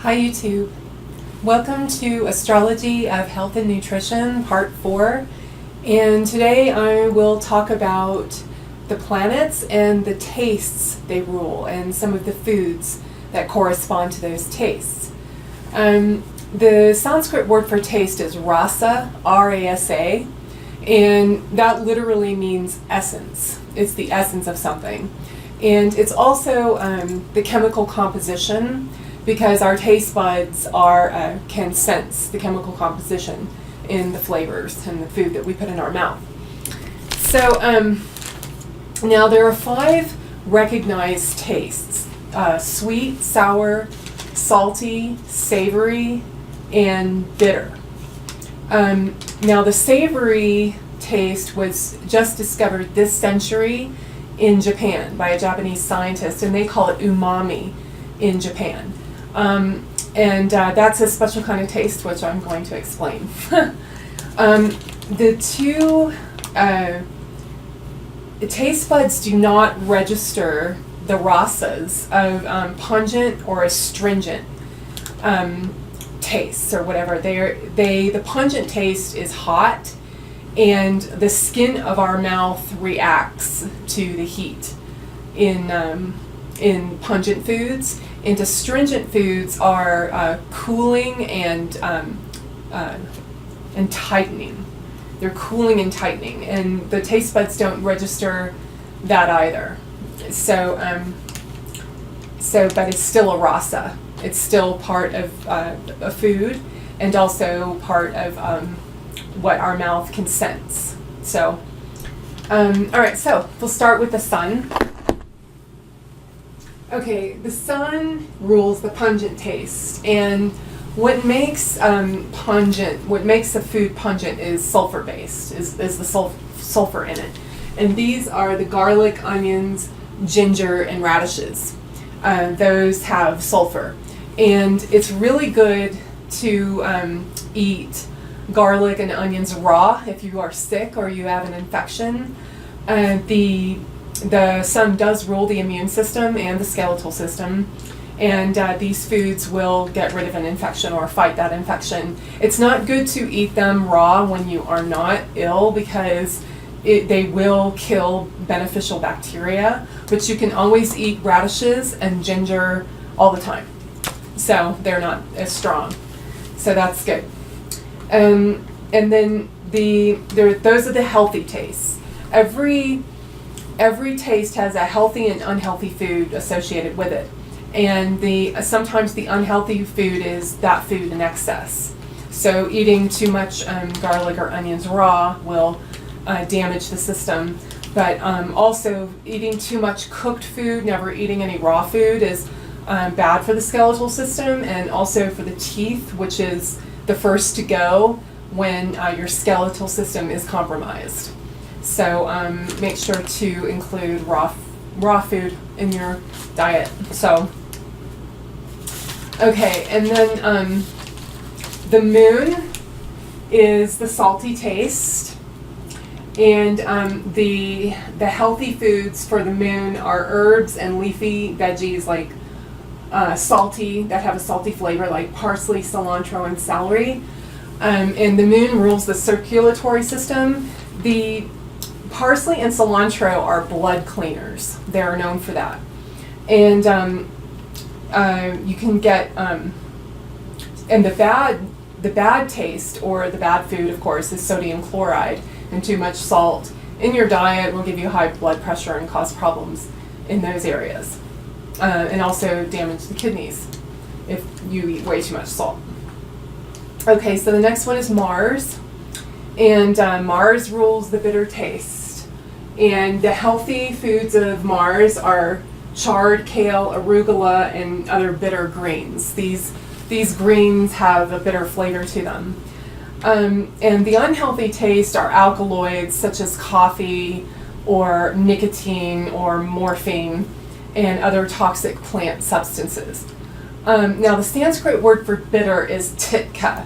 Hi YouTube. Welcome to Astrology of Health and Nutrition Part 4, and today I will talk about the planets and the tastes they rule and some of the foods that correspond to those tastes. The Sanskrit word for taste is rasa, R-A-S-A, and that literally means essence. It's the essence of something. And it's also the chemical composition, because our taste buds can sense the chemical composition in the flavors and the food that we put in our mouth. So now there are 5 recognized tastes: sweet, sour, salty, savory, and bitter. Now the savory taste was just discovered this century in Japan by a Japanese scientist, and they call it umami in Japan. That's a special kind of taste, which I'm going to explain. The taste buds do not register the rasas of pungent or astringent tastes or whatever. The pungent taste is hot, and the skin of our mouth reacts to the heat in pungent foods. And astringent foods are cooling and tightening. They're cooling and tightening, and the taste buds don't register that either. But it's still a rasa. It's still part of a food, and also part of what our mouth can sense. So, all right. So we'll start with the sun. Okay, the sun rules the pungent taste, and what makes the food pungent is sulfur-based, is the sulfur in it. And these are the garlic, onions, ginger, and radishes. Those have sulfur. And it's really good to eat garlic and onions raw if you are sick or you have an infection. The sun does rule the immune system and the skeletal system, and these foods will get rid of an infection or fight that infection. It's not good to eat them raw when you are not ill, because they will kill beneficial bacteria, but you can always eat radishes and ginger all the time, so they're not as strong. So that's good. And then those are the healthy tastes. Every taste has a healthy and unhealthy food associated with it, and sometimes the unhealthy food is that food in excess. So eating too much garlic or onions raw will damage the system, but also eating too much cooked food, never eating any raw food, is bad for the skeletal system and also for the teeth, which is the first to go when your skeletal system is compromised. So make sure to include raw food in your diet. So, okay, and then the moon is the salty taste, and the healthy foods for the moon are herbs and leafy veggies like salty, that have a salty flavor, like parsley, cilantro, and celery. And the moon rules the circulatory system. The parsley and cilantro are blood cleaners. They're known for that. And you can get, and the bad taste, or the bad food, of course, is sodium chloride, and too much salt in your diet will give you high blood pressure and cause problems in those areas. And also damage the kidneys if you eat way too much salt. Okay, so the next one is Mars. And Mars rules the bitter taste. And the healthy foods of Mars are chard, kale, arugula, and other bitter greens. These greens have a bitter flavor to them. And the unhealthy taste are alkaloids such as coffee or nicotine or morphine and other toxic plant substances. Now the Sanskrit word for bitter is titka.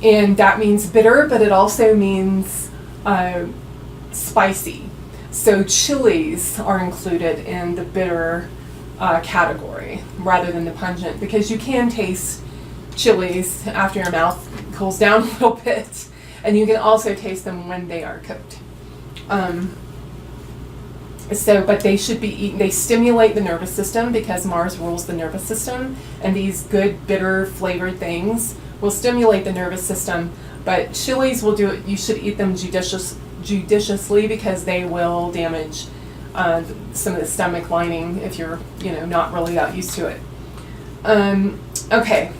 And that means bitter, but it also means spicy. So chilies are included in the bitter category rather than the pungent, because you can taste chilies after your mouth cools down a little bit. And you can also taste them when they are cooked. But they should be eaten. They stimulate the nervous system because Mars rules the nervous system, and these good, bitter, flavored things will stimulate the nervous system. But chilies will do it. You should eat them judiciously because they will damage some of the stomach lining if you're, not really that used to it. Okay.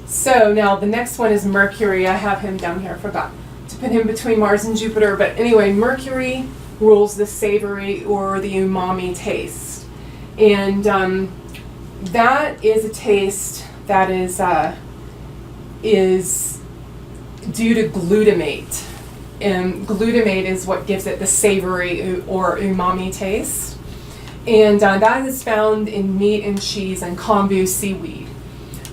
So now the next one is Mercury. I have him down here. I forgot to put him between Mars and Jupiter. But anyway, Mercury rules the savory or the umami taste. And that is a taste that is due to glutamate. And glutamate is what gives it the savory or umami taste. And that is found in meat and cheese and kombu seaweed.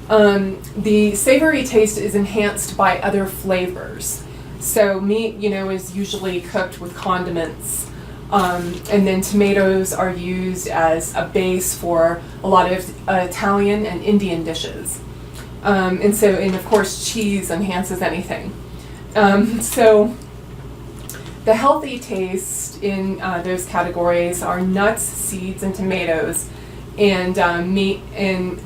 The savory taste is enhanced by other flavors. So meat, is usually cooked with condiments. And then tomatoes are used as a base for a lot of Italian and Indian dishes. And of course, cheese enhances anything. So the healthy taste in those categories are nuts, seeds, and tomatoes, and meat in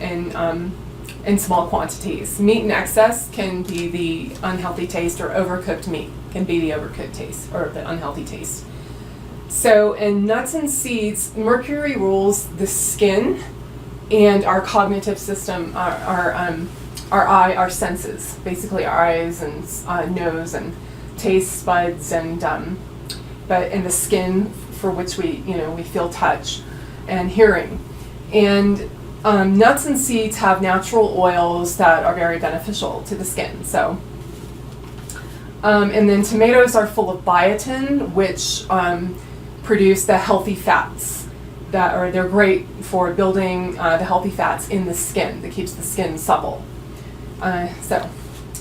small quantities. Meat in excess can be the unhealthy taste, or overcooked meat can be the overcooked taste, or the unhealthy taste. So in nuts and seeds, Mercury rules the skin and our cognitive system, our senses, basically our eyes and nose and taste buds, and the skin, for which we feel touch and hearing. And nuts and seeds have natural oils that are very beneficial to the skin. So, and then tomatoes are full of biotin, which produce the healthy fats they're great for building the healthy fats in the skin that keeps the skin supple. So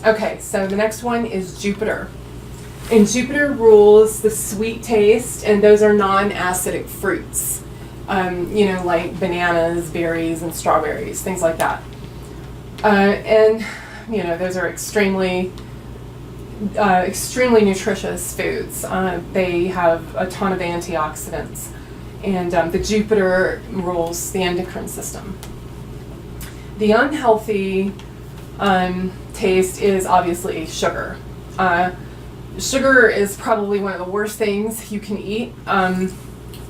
the next one is Jupiter. And Jupiter rules the sweet taste, and those are non-acidic fruits. Like bananas, berries, and strawberries, things like that. Those are extremely nutritious foods. They have a ton of antioxidants. And the Jupiter rules the endocrine system. The unhealthy taste is obviously sugar. Sugar is probably one of the worst things you can eat.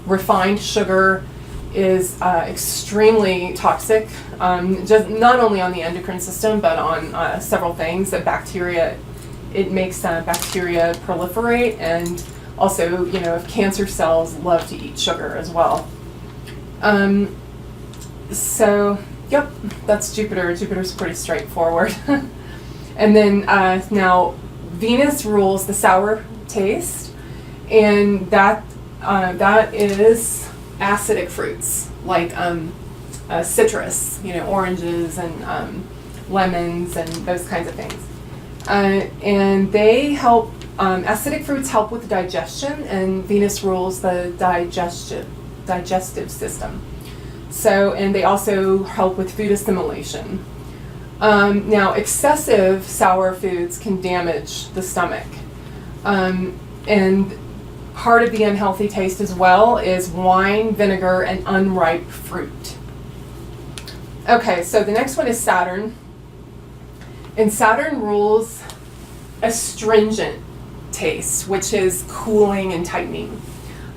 Refined sugar is extremely toxic, just not only on the endocrine system, but on several things. The bacteria, it makes bacteria proliferate, and also, if cancer cells love to eat sugar as well. Yep, that's Jupiter. Jupiter's pretty straightforward. And then now Venus rules the sour taste, and that is acidic fruits like citrus, oranges and lemons and those kinds of things. And they help. Acidic fruits help with digestion, and Venus rules the digestive system. So, and they also help with food assimilation. Now, excessive sour foods can damage the stomach. And part of the unhealthy taste as well is wine, vinegar, and unripe fruit. Okay, so the next one is Saturn. And Saturn rules astringent taste, which is cooling and tightening.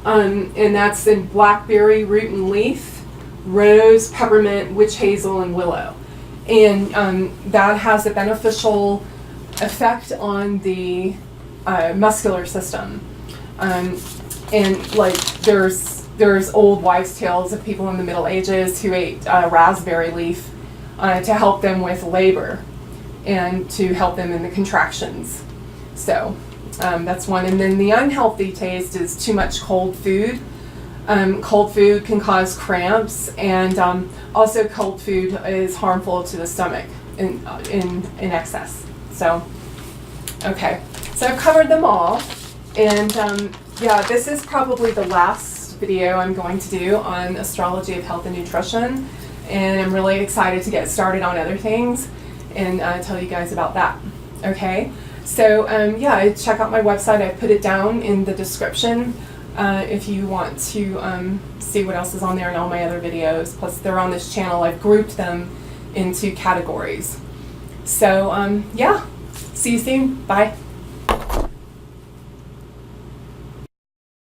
And that's in blackberry, root and leaf, rose, peppermint, witch hazel, and willow. And that has a beneficial effect on the muscular system. And like there's old wives' tales of people in the Middle Ages who ate raspberry leaf to help them with labor and to help them in the contractions. So that's one. And then the unhealthy taste is too much cold food. Cold food can cause cramps, and also cold food is harmful to the stomach in excess. So, okay. So I've covered them all. And this is probably the last video I'm going to do on astrology of health and nutrition. And I'm really excited to get started on other things. and tell you guys about that. Okay, so yeah, check out my website. I put it down in the description if you want to see what else is on there and all my other videos. Plus, they're on this channel. I've grouped them into categories. So yeah, see you soon. Bye.